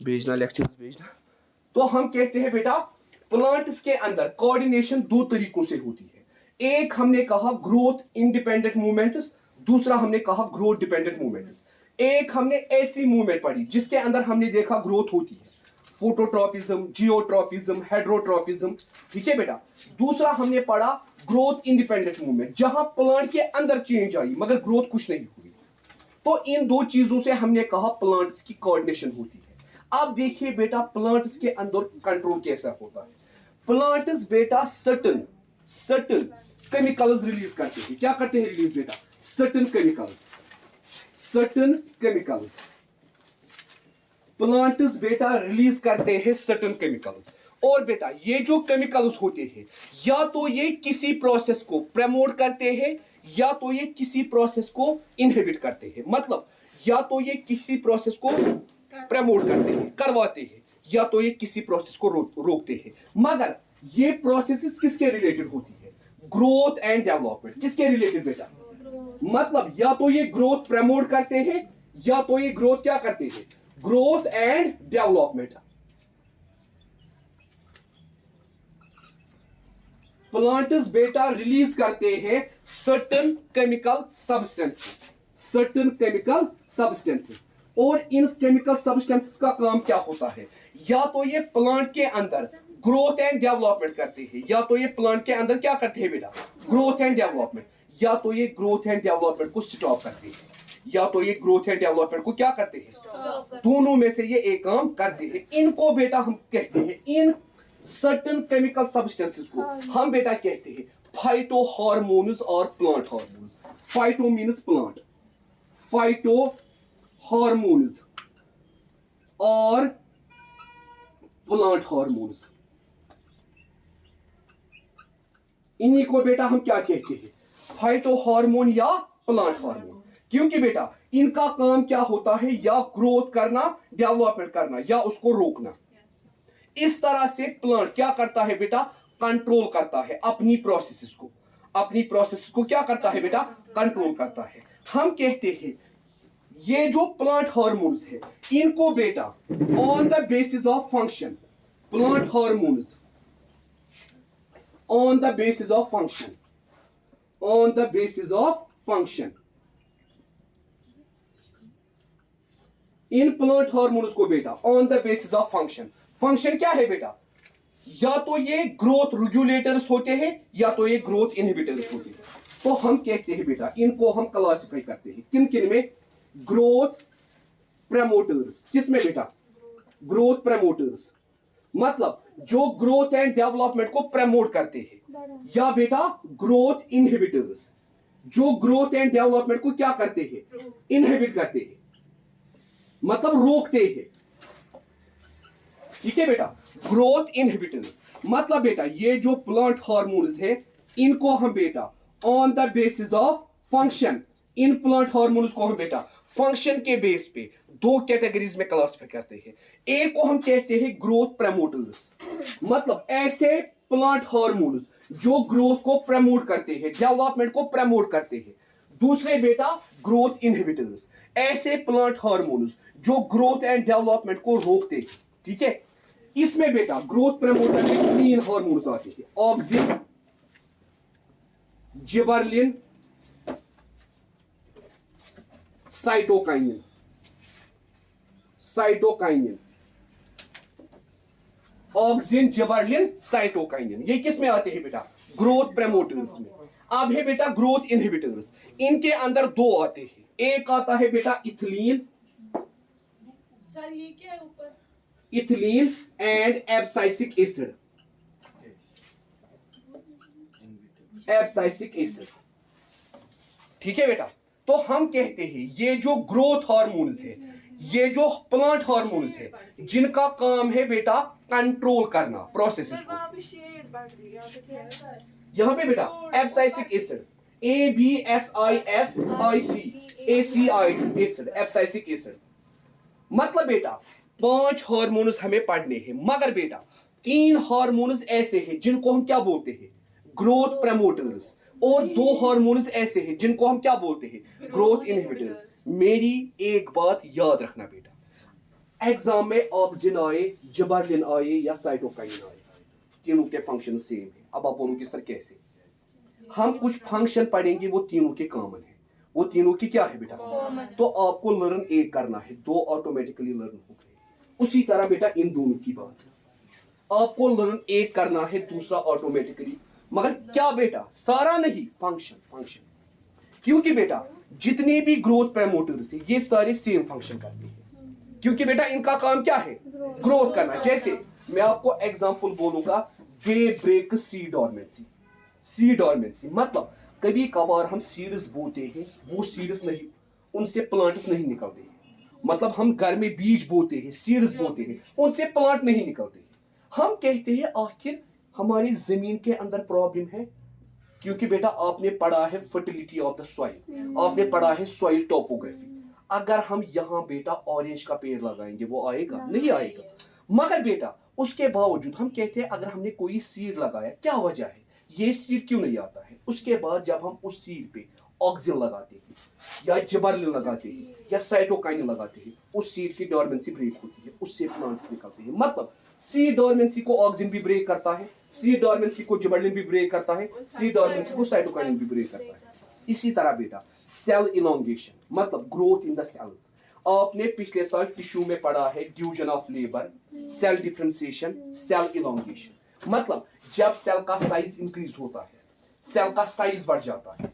भेजना लेक्चर्स भेजना। तो हम कहते हैं बेटा प्लांट्स के अंदर कोऑर्डिनेशन दो तरीकों से होती है। एक हमने कहा ग्रोथ इंडिपेंडेंट मूवमेंट्स, दूसरा हमने कहा ग्रोथ डिपेंडेंट मूवमेंट्स। एक हमने ऐसी मूवमेंट पढ़ी जिसके अंदर हमने देखा ग्रोथ होती है, फोटोट्रॉपिज्म, जियोट्रॉपिज्म, हेड्रोट्रॉपिज्म, ठीक है बेटा। दूसरा हमने पढ़ा ग्रोथ इंडिपेंडेंट मूवमेंट, जहां प्लांट के अंदर चेंज आई मगर ग्रोथ कुछ नहीं हुई। तो इन दो चीजों से हमने कहा प्लांट्स की कोऑर्डिनेशन होती है। अब देखिए बेटा प्लांट्स के अंदर कंट्रोल कैसा होता है। प्लांट्स बेटा सर्टन केमिकल्स रिलीज करते हैं। क्या करते हैं रिलीज बेटा? सर्टन केमिकल्स प्लांट्स बेटा रिलीज करते हैं सर्टन केमिकल्स। और बेटा ये जो केमिकल्स होते हैं या तो ये किसी प्रोसेस को प्रमोट करते हैं या तो ये किसी प्रोसेस को इनहिबिट करते हैं। मतलब या तो ये किसी प्रोसेस को प्रमोट करते हैं, करवाते हैं, या तो ये किसी प्रोसेस को रोकते हैं। मगर ये प्रोसेसेस किसके रिलेटेड होती है? Growth and development. किसके रिलेटेड बेटा? मतलब या तो ये ग्रोथ प्रमोट करते हैं या तो ये ग्रोथ क्या करते हैं? Growth and development. प्लांट्स बेटा रिलीज करते हैं सर्टेन केमिकल सब्सटेंसेस। और इन केमिकल सब्सटेंसेस का काम क्या होता है? या तो ये प्लांट के अंदर ग्रोथ एंड डेवलपमेंट करते हैं, या तो ये प्लांट के अंदर क्या करते हैं बेटा? Growth and development. या तो ये ग्रोथ एंड डेवलपमेंट को स्टॉप करते हैं, या तो ये ग्रोथ एंड डेवलपमेंट को क्या करते हैं? दोनों में से ये एक काम करते हैं। इनको बेटा हम कहते हैं, इन सर्टेन केमिकल सब्सटेंसेस को हम बेटा कहते हैं फाइटो हार्मोन्स और plant hormones. Phyto means plant, phyto hormones और प्लांट हार्मोन्स, इन्हीं को बेटा हम क्या कहते हैं? फाइटो हार्मोन या प्लांट हार्मोन। क्योंकि बेटा इनका काम क्या होता है? या ग्रोथ करना, डेवलपमेंट करना, या उसको रोकना। इस तरह से प्लांट क्या करता है बेटा? कंट्रोल करता है अपनी प्रोसेसेस को क्या करता है बेटा? कंट्रोल करता है। हम कहते हैं ये जो प्लांट हार्मोन्स है इनको बेटा on the basis of function, plant hormones on the basis of function, in plant hormones को बेटा on the basis of function क्या है बेटा? या तो ये ग्रोथ रेगुलेटर्स होते हैं या तो ये ग्रोथ इनहिबिटर्स होते हैं। तो हम कहते हैं बेटा इनको हम क्लासिफाई करते हैं किन किन में? Growth promoters. किस में बेटा? ग्रोथ प्रमोटर्स, मतलब जो ग्रोथ एंड डेवलपमेंट को प्रमोट करते हैं, या बेटा ग्रोथ इनहिबिटर्स, जो ग्रोथ एंड डेवलपमेंट को क्या करते हैं? इनहिबिट करते हैं, मतलब रोकते हैं। ठीक है बेटा, ग्रोथ इनहिबिटर्स। मतलब बेटा ये जो प्लांट हार्मोन्स है इनको हम बेटा on the basis of function, in plant hormones को हम बेटा फंक्शन के बेस पे दो कैटेगरीज में क्लासिफाई करते हैं। एक को हम कहते हैं ग्रोथ प्रमोटर्स, मतलब ऐसे प्लांट हार्मोन्स जो ग्रोथ को प्रमोट करते हैं, डेवलपमेंट को प्रमोट करते हैं। दूसरे बेटा ग्रोथ इनहिबिटर्स, ऐसे प्लांट हार्मोन्स जो ग्रोथ एंड डेवलपमेंट को रोकते हैं। ठीक है, इसमें बेटा ग्रोथ प्रमोटर में 3 हार्मोन्स आते हैं, auxin, gibberellin, cytokinin. Auxin, gibberellin, cytokinin, ये किस में आते हैं बेटा? ग्रोथ प्रमोटर्स में। अब है बेटा ग्रोथ इनहिबिटर्स, इनके अंदर 2 आते हैं। एक आता है बेटा इथिलीन, सर ये क्या है ऊपर? Ethylene and abscisic acid. ठीक है बेटा, तो हम कहते हैं ये जो ग्रोथ हार्मोन्स है, ये जो प्लांट हार्मोन्स है, जिनका काम है बेटा कंट्रोल करना प्रोसेसेस को। यहां पे बेटा एब्साइसिक एसिड, ABSISIC एसिड, एब्साइसिक एसिड। मतलब बेटा 5 हार्मोन्स हमें पढ़ने हैं, मगर बेटा 3 हार्मोन्स ऐसे हैं जिनको हम क्या बोलते हैं? Growth promoters. और 2 हार्मोन्स ऐसे हैं जिनको हम क्या बोलते हैं? Growth inhibitors. मेरी एक बात याद रखना बेटा, एग्जाम में ऑक्सिन आए, जिबरलिन आए या साइटोकाइन आए, तीनों के फंक्शन सेम है। अब आप बोलोगे सर कैसे? हम कुछ फंक्शन पढ़ेंगे वो तीनों के कॉमन है, वो तीनों की क्या है बेटा? तो आपको लर्न एक करना है, दो ऑटोमेटिकली लर्न हो गए। उसी तरह बेटा इन दोनों की बात है, आपको लर्न एक करना है, दूसरा ऑटोमेटिकली, मगर क्या बेटा? सारा नहीं, फंक्शन फंक्शन। क्योंकि बेटा जितने भी ग्रोथ प्रमोटर्स है ये सारे सेम फंक्शन करते हैं, क्योंकि बेटा इनका काम क्या है? ग्रोथ करना। जैसे मैं आपको एग्जांपल बोलूंगा, they break seed dormancy. Seed dormancy मतलब कभी कभार हम सीड्स बोते हैं, वो सीड्स नहीं, उनसे प्लांट्स नहीं निकलते हैं। मतलब हम घर में बीज बोते हैं, सीड्स बोते हैं, उनसे प्लांट नहीं निकलते हैं। हम कहते हैं आखिर हमारी जमीन के अंदर प्रॉब्लम है, क्योंकि बेटा आपने पढ़ा है फर्टिलिटी ऑफ द सॉइल, आपने पढ़ा है सॉइल टोपोग्राफी। अगर हम यहाँ बेटा ऑरेंज का पेड़ लगाएंगे वो आएगा? नहीं आएगा। मगर बेटा उसके बावजूद हम कहते हैं अगर हमने कोई सीड लगाया, क्या वजह है ये सीड क्यों नहीं आता है? उसके बाद जब हम उस सीड पे ऑक्सिन लगाते हैं या जिबरलिन लगाते हैं या साइटोकाइन लगाते हैं, उस सीड की डॉर्मेंसी ब्रेक होती है, उससे प्लांट्स निकलते हैं। मतलब सीड डॉर्मेंसी को ऑक्सिन भी ब्रेक करता है, सीड डॉर्मेंसी को जिबरलिन भी ब्रेक करता है, सीड डॉर्मेंसी को साइटोकाइन भी ब्रेक करता है। इसी तरह बेटा सेल इलोंगेशन मतलब ग्रोथ इन द सेल्स। आपने पिछले साल टिश्यू में पढ़ा है division of labour, cell differentiation, cell elongation. मतलब जब सेल का साइज इंक्रीज होता है, सेल का साइज बढ़ जाता है,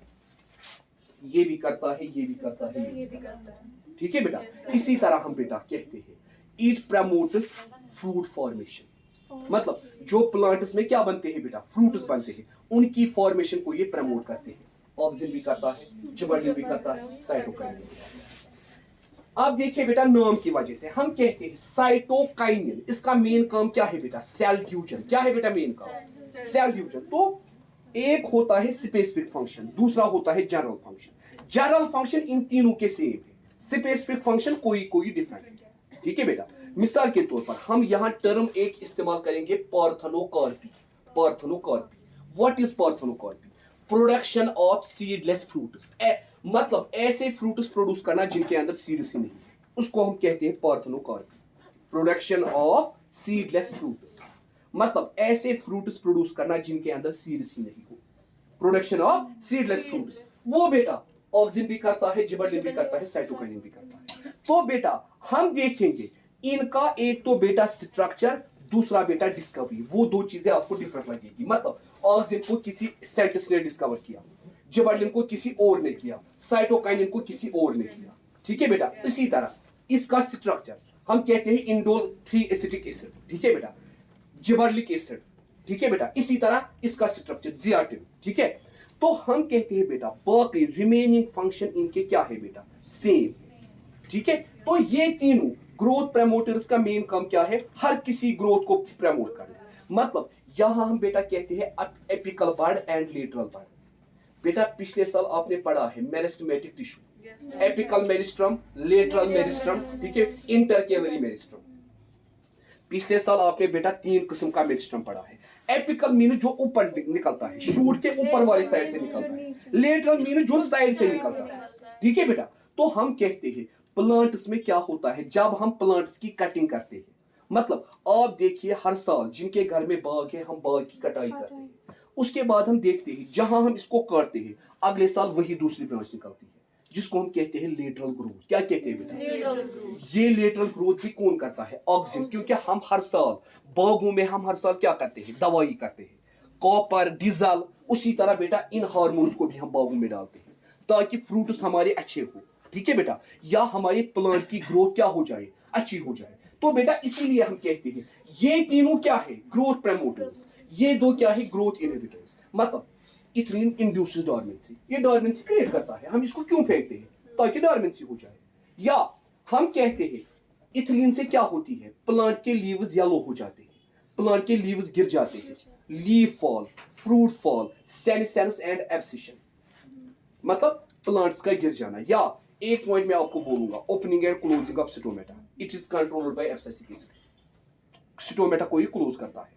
ये भी करता है, ये भी करता है, ये भी करता है। ठीक है बेटा। इसी तरह हम बेटा कहते हैं इट प्रमोट्स फ्रूट फॉर्मेशन। मतलब जो प्लांट्स में क्या बनते हैं बेटा? फ्रूट्स बनते हैं, उनकी फॉर्मेशन को ये प्रमोट करते हैं। ऑक्सिन भी करता है, जिबरलिन भी करता है, साइटोकाइन भी करता है। अब देखिए बेटा नाम की वजह से हम कहते हैं साइटोकाइनिन, इसका मेन काम क्या है बेटा? Cell division. क्या है बेटा मेन काम? Cell division. तो एक होता है स्पेसिफिक फंक्शन, दूसरा होता है जनरल फंक्शन। जनरल फंक्शन इन तीनों के सेम है, स्पेसिफिक फंक्शन कोई कोई डिफरेंट है। ठीक है बेटा। मिसाल के तौर पर हम यहां टर्म एक इस्तेमाल करेंगे, parthenocarpy. Parthenocarpy, what is parthenocarpy? Production of seedless fruits. मतलब ऐसे फ्रूट्स प्रोड्यूस करना जिनके अंदर सीड्स ही नहीं है, उसको हम कहते हैं parthenocarpy. Production of seedless fruits मतलब ऐसे फ्रूट्स प्रोड्यूस करना जिनके अंदर सीड्स ही नहीं हो, प्रोडक्शन ऑफ सीडलेस फ्रूट्स। वो बेटा ऑक्सिन भी करता है, जिबरलिन भी करता है, साइटोकाइनिन भी करता है। तो बेटा हम देखेंगे इनका एक तो बेटा स्ट्रक्चर, दूसरा बेटा डिस्कवरी। वो दो चीजें आपको डिफरेंट लगेगी। मतलब ऑक्सिन को किसी साइंटिस्ट ने डिस्कवर किया, जिबरलिन को किसी और ने किया, साइटोकाइनिन को किसी और ने किया। ठीक है बेटा। इसी तरह इसका स्ट्रक्चर हम कहते हैं इंडोल 3 एसिटिक एसिड। ठीक है बेटा। जिबरलिक एसिड। ठीक है बेटा। इसी तरह इसका स्ट्रक्चर जियाटिन। ठीक है। तो हम कहते हैं बेटा बाकी रिमेनिंग फंक्शन इनके क्या है बेटा? सेम। ठीक है। तो ये तीनों ग्रोथ प्रमोटर्स का मेन काम क्या है? हर किसी ग्रोथ को प्रमोट करना। मतलब यहां हम बेटा कहते हैं एपिकल बड एंड लेटरल बड। बेटा पिछले साल आपने पढ़ा है meristematic tissue, apical meristem, lateral meristem, ठीक है, इंटरकेलरी मेरिस्टम। पिछले साल आपने बेटा 3 किस्म का मेरिस्टम पढ़ा है। एपिकल मीन जो ऊपर निकलता है, शूट के ऊपर वाले साइड से निकलता है। लेटरल मीन जो साइड से निकलता है। ठीक है बेटा। तो हम कहते हैं प्लांट्स में क्या होता है जब हम प्लांट्स की कटिंग करते हैं। मतलब आप देखिए हर साल जिनके घर में बाग है, हम बाग की कटाई करते हैं, उसके बाद हम देखते हैं जहां हम इसको काटते हैं अगले साल वही दूसरी ब्रांच निकलती है, जिसको हम कहते हैं लेटरल ग्रोथ। क्या कहते हैं बेटा? ये लेटरल ग्रोथ भी कौन करता है? ऑक्सिन। क्योंकि हम हर साल बागों में हम हर साल क्या करते हैं? दवाई करते हैं, कॉपर, डीजल। उसी तरह बेटा इन हार्मोन्स को भी हम बागों में डालते हैं ताकि फ्रूट्स हमारे अच्छे हो। ठीक है बेटा। या हमारे प्लांट की ग्रोथ क्या हो जाए? अच्छी हो जाए। तो बेटा इसीलिए हम कहते हैं ये तीनों क्या है? Growth promoters. ये दो क्या है? Growth inhibitors. मतलब इथिलीन इंड्यूसेस डॉर्मेंसी, ये डॉर्मेंसी क्रिएट करता है। हम इसको क्यों फेंकते हैं? ताकि डॉर्मेंसी हो जाए। या हम कहते हैं इथिलीन से क्या होती है? प्लांट के लीव्स येलो हो जाते हैं, प्लांट के लीव्स गिर जाते हैं, leaf fall, fruit fall, senescence and abscission. मतलब प्लांट्स का गिर जाना। या एक पॉइंट मैं आपको बोलूंगा, opening and closing of stomata, it is controlled by abscisic acid. Stomata को ही क्लोज करता है,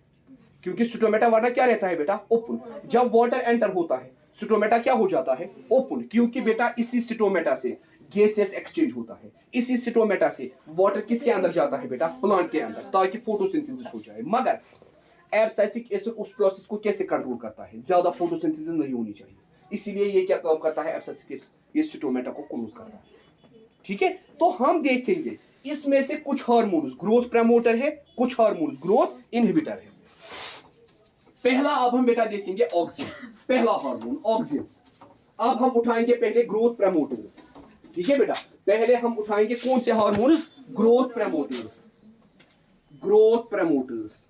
क्योंकि स्टोमेटा वरना क्या रहता है बेटा? ओपन। जब वाटर एंटर होता है स्टोमेटा क्या हो जाता है, ओपन, क्योंकि बेटा इसी स्टोमेटा से गैसेस एक्सचेंज होता है, इसी स्टोमेटा से वाटर किसके अंदर जाता है बेटा, प्लांट के अंदर, ताकि फोटोसिंथेसिस हो जाए। मगर एब्सिसिक एसिड उस प्रोसेस को कैसे कंट्रोल करता है, ज्यादा फोटोसिंथेसिस नहीं होनी चाहिए, इसीलिए ये क्या काम करता है, एब्सिसिक एसिड ये स्टोमेटा को क्लोज करता है। ठीक है, तो हम देखेंगे इसमें से कुछ हार्मोन्स ग्रोथ प्रमोटर है, कुछ हार्मोन्स ग्रोथ इनहिबिटर है। पहला अब हम बेटा देखेंगे ऑक्सिन, पहला हार्मोन ऑक्सिन। अब हम उठाएंगे पहले ग्रोथ प्रमोटर्स। ठीक है बेटा, पहले हम उठाएंगे कौन से hormones, growth promoters, growth promoters.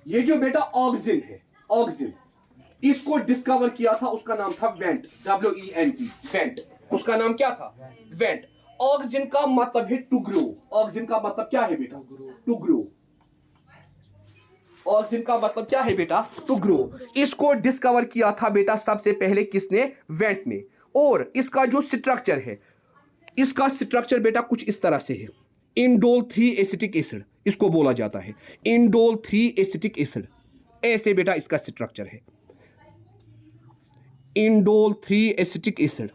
ये जो बेटा ऑक्सिन है, ऑक्सिन इसको डिस्कवर किया था, उसका नाम था वेंट, WENT, वेंट। उसका नाम क्या था, वेंट। ऑक्सिन का मतलब है टू ग्रो, ऑक्सिन का मतलब क्या है बेटा, टू ग्रो। ऑक्सिन का मतलब क्या है बेटा, टू ग्रो। इसको डिस्कवर किया था बेटा सबसे पहले किसने, वेंट ने। और इसका जो स्ट्रक्चर है, इसका स्ट्रक्चर बेटा कुछ इस तरह से है, इंडोल 3 एसिटिक एसिड इसको बोला जाता है, इंडोल 3 एसिटिक एसिड, ऐसे बेटा इसका स्ट्रक्चर है, इंडोल 3 एसिटिक एसिड,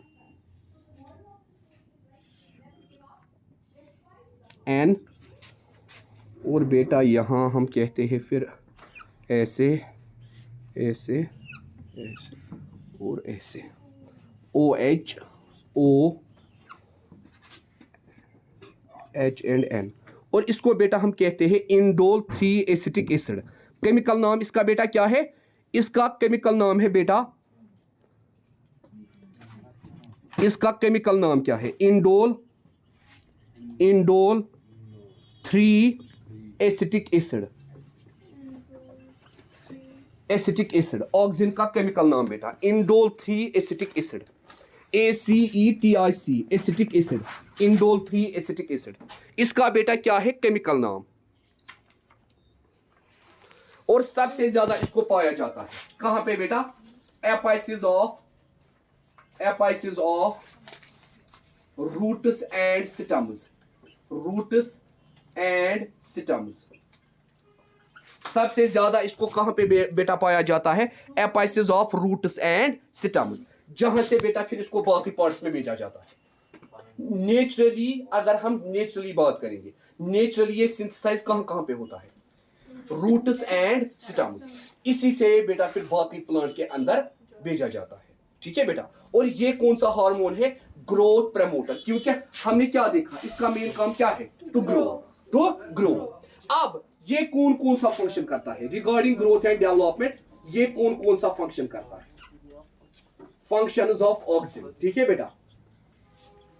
एन। और बेटा यहां हम कहते हैं फिर ऐसे ऐसे ऐसे और ऐसे, OH O H and N। और इसको बेटा हम कहते हैं इंडोल 3 एसिटिक एसिड। केमिकल नाम इसका बेटा क्या है, इसका केमिकल नाम है बेटा, इसका केमिकल नाम क्या है, indole 3 acetic acid, acetic acid. Auxin का केमिकल नाम बेटा indole 3 acetic acid, ACETIC, acetic acid, indole 3 acetic acid. इसका बेटा क्या है, केमिकल नाम। और सबसे ज्यादा इसको पाया जाता है कहां पे बेटा, apices of roots and stems, roots and stems. सबसे ज्यादा इसको कहां पे बेटा पाया जाता है, apices of roots and stems, जहां से बेटा फिर इसको बाकी पार्ट्स में भेजा जाता है। नेचुरली अगर हम नेचुरली बात करेंगे, नेचुरली ये सिंथेसाइज कहां कहां पे होता है, रूट्स एंड स्टम्स, इसी से बेटा फिर बाकी प्लांट के अंदर भेजा जाता है। ठीक है बेटा, और ये कौन सा हार्मोन है, ग्रोथ प्रमोटर, क्योंकि हमने क्या देखा, इसका मेन काम क्या है, टू ग्रो, टू ग्रो। अब ये कौन कौन सा फंक्शन करता है रिगार्डिंग ग्रोथ एंड डेवलपमेंट, ये कौन कौन सा फंक्शन करता है, फंक्शंस ऑफ ऑक्सिन। ठीक है बेटा,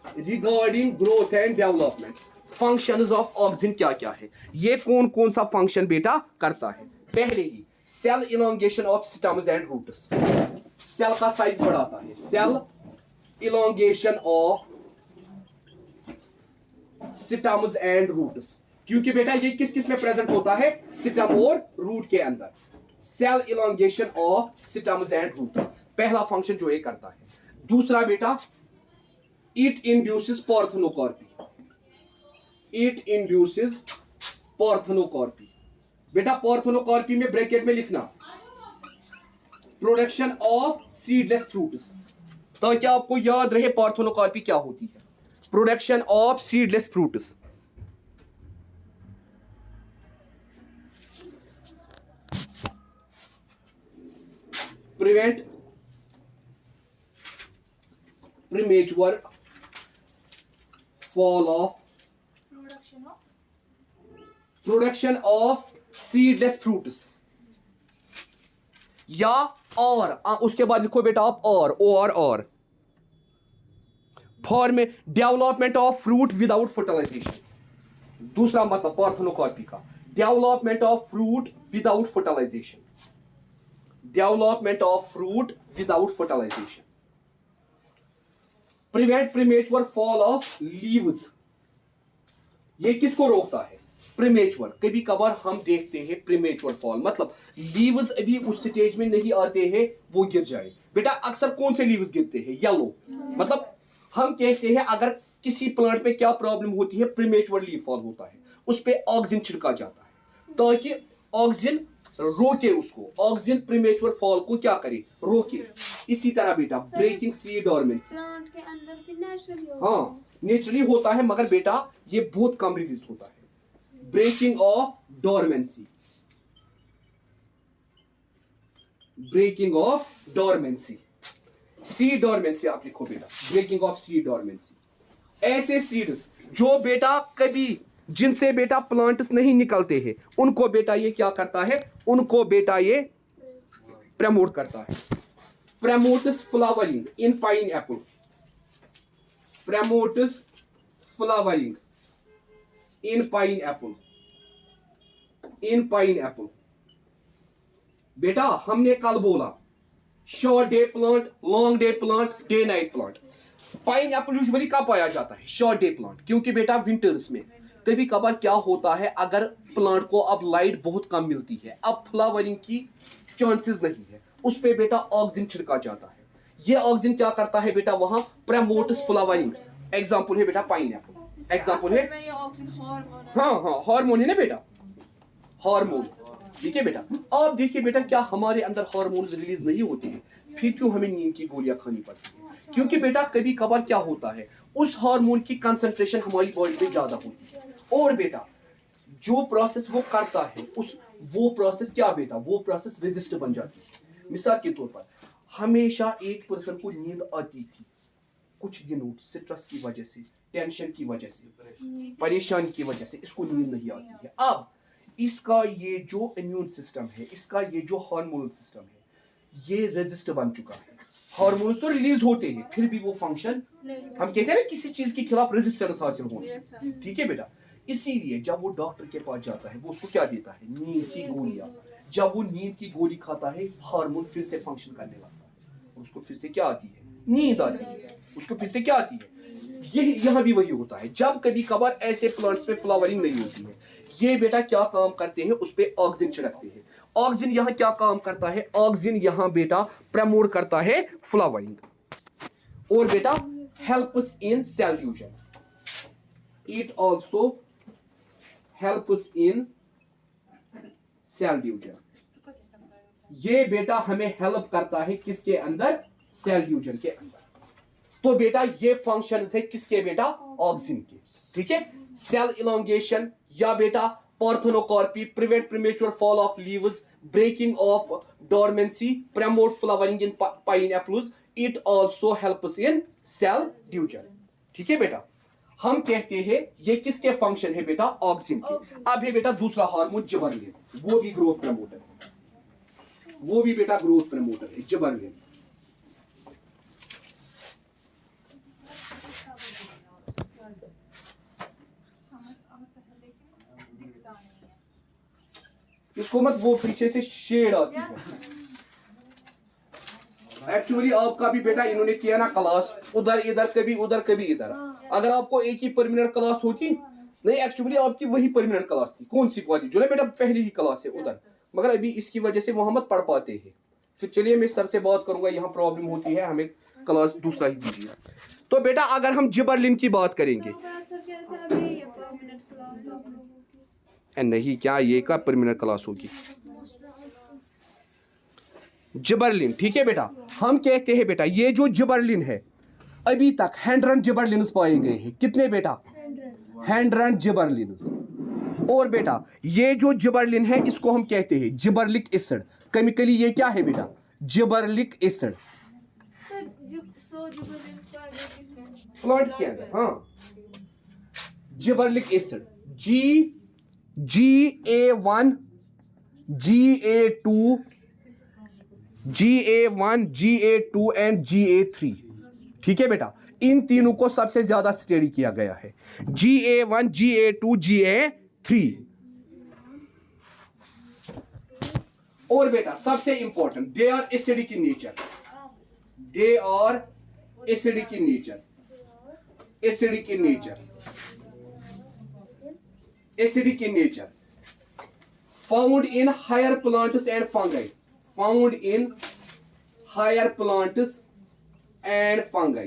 regarding growth and development functions of auxin क्या क्या है, ये कौन कौन सा फंक्शन बेटा करता है। पहले ही cell elongation of stems and roots, cell का साइज बढ़ाता है, cell elongation of stems and roots, क्योंकि बेटा ये किस किस में प्रेजेंट होता है, स्टम और रूट के अंदर। Cell elongation of stems and roots पहला फंक्शन जो ये करता है। दूसरा बेटा, it induces parthenocarpy, it induces parthenocarpy. बेटा पार्थेनोकॉर्पी में ब्रैकेट में लिखना प्रोडक्शन ऑफ सीडलेस फ्रूट्स, ताकि आपको याद रहे पार्थेनोकॉर्पी क्या होती है, production of seedless fruits. Prevent premature fall of production of seedless fruits, या और उसके बाद लिखो बेटा आप और form development of fruit without fertilisation. दूसरा मतलब पार्थेनोकॉर्पी का development of fruit without fertilisation, development of fruit without fertilisation. Prevent premature fall of leaves, ये किसको रोकता है, प्रीमेच्योर। कभी कभार हम देखते हैं प्रीमेच्योर फॉल, मतलब लीव्स अभी उस स्टेज में नहीं आते हैं वो गिर जाए। बेटा अक्सर कौन से लीव्स गिरते हैं, येलो, मतलब हम कहते हैं अगर किसी प्लांट में क्या प्रॉब्लम होती है, प्रीमेच्योर लीफ फॉल होता है। उस पे ऑक्सीजन छिड़का जाता है ताकि ऑक्सीजन रोके उसको, ऑक्सीजन प्रीमेच्योर फॉल को क्या करे, रोके। इसी तरह बेटा ब्रेकिंग सीड डोरमेंसी प्लांट के अंदर भी नेचुरली होता हाँ नेचुरली होता है, मगर बेटा ये बहुत कम रिलीज होता है। Breaking of dormancy, breaking of dormancy, seed dormancy आप लिखो बेटा, ब्रेकिंग ऑफ सीड डोरमेंसी। ऐसे सीड्स जो बेटा कभी जिनसे बेटा प्लांट्स नहीं निकलते हैं उनको बेटा ये क्या करता है, उनको बेटा ये प्रमोट करता है। Promotes flowering in pine Apple, promotes flowering in pine Apple, in pine Apple. बेटा हमने कल बोला short day plant, long day plant, day night plant. Pine Apple usually कब पाया जाता है, शॉर्ट डे प्लांट, क्योंकि बेटा विंटर्स में कभी कभार क्या होता है अगर प्लांट को अब लाइट बहुत कम मिलती है, अब फ्लावरिंग की चांसेस नहीं है, उस पे बेटा ऑक्सीजन छिड़का जाता है। ये ऑक्सीजन क्या करता है बेटा, वहां प्रमोट्स फ्लावरिंग। एग्जांपल है बेटा पाइन एप्पल, एग्जांपल है हाँ हाँ हार्मोन है ना बेटा, हार्मोन। ठीक है बेटा, अब देखिए बेटा क्या हमारे अंदर हार्मोन्स रिलीज नहीं होते हैं, फिर क्यों हमें नींद की गोलियां खानी पड़ती है, क्योंकि बेटा कभी कभार क्या होता है उस हार्मोन की कंसंट्रेशन हमारी बॉडी में ज्यादा होती है, और बेटा जो प्रोसेस वो करता है उस वो प्रोसेस क्या बेटा, वो प्रोसेस रेजिस्ट बन जाती है। मिसाल के तौर पर हमेशा एक पर्सन को नींद आती थी, कुछ दिनों स्ट्रेस की वजह से, टेंशन की वजह से, परेशानी की वजह से इसको नींद नहीं आती है। अब इसका ये जो इम्यून सिस्टम है, इसका ये जो हार्मोनल सिस्टम है, ये रेजिस्ट बन चुका है। हार्मोन्स तो रिलीज होते हैं फिर भी वो फंक्शन, हम कहते हैं ना किसी चीज के खिलाफ रेजिस्टेंस हासिल होना। ठीक है बेटा, इसीलिए जब वो डॉक्टर के पास जाता है वो उसको क्या देता है, नींद की गोलियां। जब वो नींद की गोली खाता है हार्मोन फिर से फंक्शन करने लगता है, और उसको फिर से क्या आती है, नींद आती है, उसको फिर से क्या आती है। यही यहाँ भी वही होता है, जब कभी कभार ऐसे प्लांट्स पे फ्लावरिंग नहीं होती है, ये बेटा क्या काम करते हैं, उस पे ऑक्सीजन छिड़कते हैं। ऑक्सीजन यहाँ क्या काम करता है, ऑक्सीजन यहाँ बेटा प्रमोट करता है फ्लावरिंग, और बेटा helps in cell division, it also helps in cell division. ये बेटा हमें हेल्प करता है किसके अंदर, सेल डिवीजन के अंदर। तो बेटा ये फंक्शन है किसके बेटा, ऑक्सीजन के। ठीक है, सेल इलोंगेशन या बेटा parthenocarpy, prevent premature fall of leaves, breaking of dormancy, promote flowering in pineapples, it also helps in cell division. ठीक है बेटा, हम कहते हैं ये किसके फंक्शन है बेटा, ऑक्सीजन के। अब है बेटा दूसरा हार्मोन जिबर्लिन, वो भी ग्रोथ प्रमोटर है, वो भी बेटा ग्रोथ प्रमोटर है जिबर्लिन। इसको मत वो पीछे से शेड आती है। एक्चुअली आपका भी बेटा इन्होंने किया ना क्लास, उधर इधर कभी उधर कभी इधर। अगर आपको एक ही परमानेंट क्लास होती नहीं, एक्चुअली आपकी वही परमानेंट क्लास थी, कौन सी वाली जो ना बेटा पहली ही क्लास है उधर, मगर अभी इसकी वजह से मोहम्मद पढ़ पाते हैं। फिर चलिए मैं सर से बात करूंगा, यहाँ प्रॉब्लम होती है, हमें क्लास दूसरा ही दीजिए। तो बेटा अगर हम जिबर्लिन की बात करेंगे, नहीं क्या ये का परमानेंट क्लास होगी जिबर्लिन। ठीक है बेटा, हम कहते हैं बेटा ये जो जिबर्लिन है अभी तक 100 जिबर्लिन्स पाए गए हैं। कितने बेटा, 100 जिबर्लिन्स। और बेटा ये जो जिबर्लिन है इसको हम कहते हैं जिबर्लिक एसिड। केमिकली ये क्या है बेटा, जिबर्लिक एसिड। प्लांट्स के अंदर हाँ जिबर्लिक acid, GA1, GA2, GA1, GA2 and GA3। ठीक है बेटा, इन तीनों को सबसे ज्यादा स्टडी किया गया है, GA1, GA2, GA3। और बेटा सबसे important, they are acidic in nature, they are acidic in nature, acidic in nature, acidic in nature, found in higher plants and fungi, found in higher plants and fungi,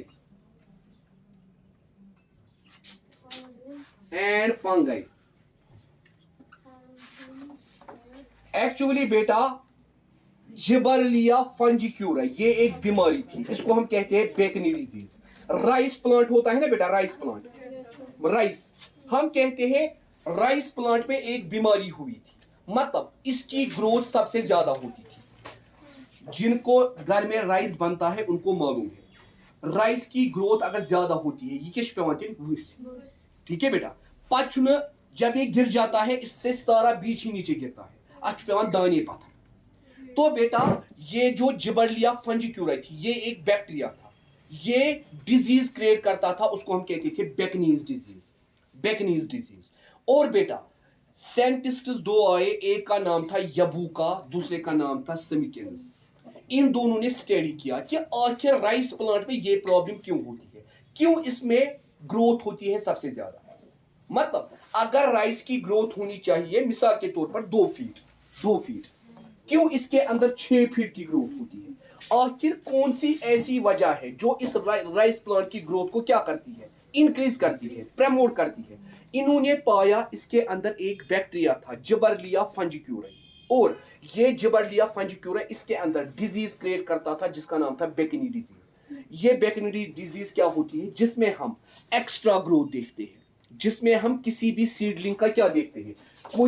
and fungi, actually बेटा जिबरलिया फंजिक्यूरा ये एक बीमारी थी, इसको हम कहते हैं बेकनी disease. Rice plant होता है ना बेटा, राइस प्लांट, राइस हम कहते हैं राइस प्लांट में एक बीमारी हुई थी, मतलब इसकी ग्रोथ सबसे ज्यादा होती थी। जिनको घर में राइस बनता है उनको मालूम है राइस की ग्रोथ अगर ज्यादा होती है ये क्या पेवान, ठीक है बेटा। पचन जब ये गिर जाता है इससे सारा बीज ही नीचे गिरता है, अच पेवान दाने पत्थर। तो बेटा ये जो जिबरलिया फंजिक्यूरा थी ये एक बैक्टीरिया था, ये डिजीज क्रिएट करता था, उसको हम कहते थे बेकनीज डिजीज, बेकनीज डिजीज। और बेटा साइंटिस्ट दो आए, एक का नाम था यबूका, दूसरे का नाम था समिकेन्स। इन दोनों ने स्टडी किया कि आखिर राइस प्लांट में ये प्रॉब्लम क्यों होती है, क्यों इसमें ग्रोथ होती है सबसे ज्यादा। मतलब अगर राइस की ग्रोथ होनी चाहिए मिसाल के तौर पर 2 फीट, क्यों इसके अंदर 6 फीट की ग्रोथ होती है। आखिर कौन सी ऐसी वजह है जो इस राइस प्लांट की ग्रोथ को क्या करती है, इंक्रीज करती है, प्रमोट करती है। इन्होंने पाया इसके अंदर एक बैक्टीरिया था जिबरलिया फंजिक्यूरा, और ये जिबरलिया फंजिक्यूरा इसके अंदर डिजीज क्रिएट करता था जिसका नाम था बेकनी डिजीज। ये बेकनी डिजीज क्या होती है, जिसमें हम एक्स्ट्रा ग्रोथ देखते हैं, जिसमें हम किसी भी सीडलिंग का क्या देखते हैं, कोई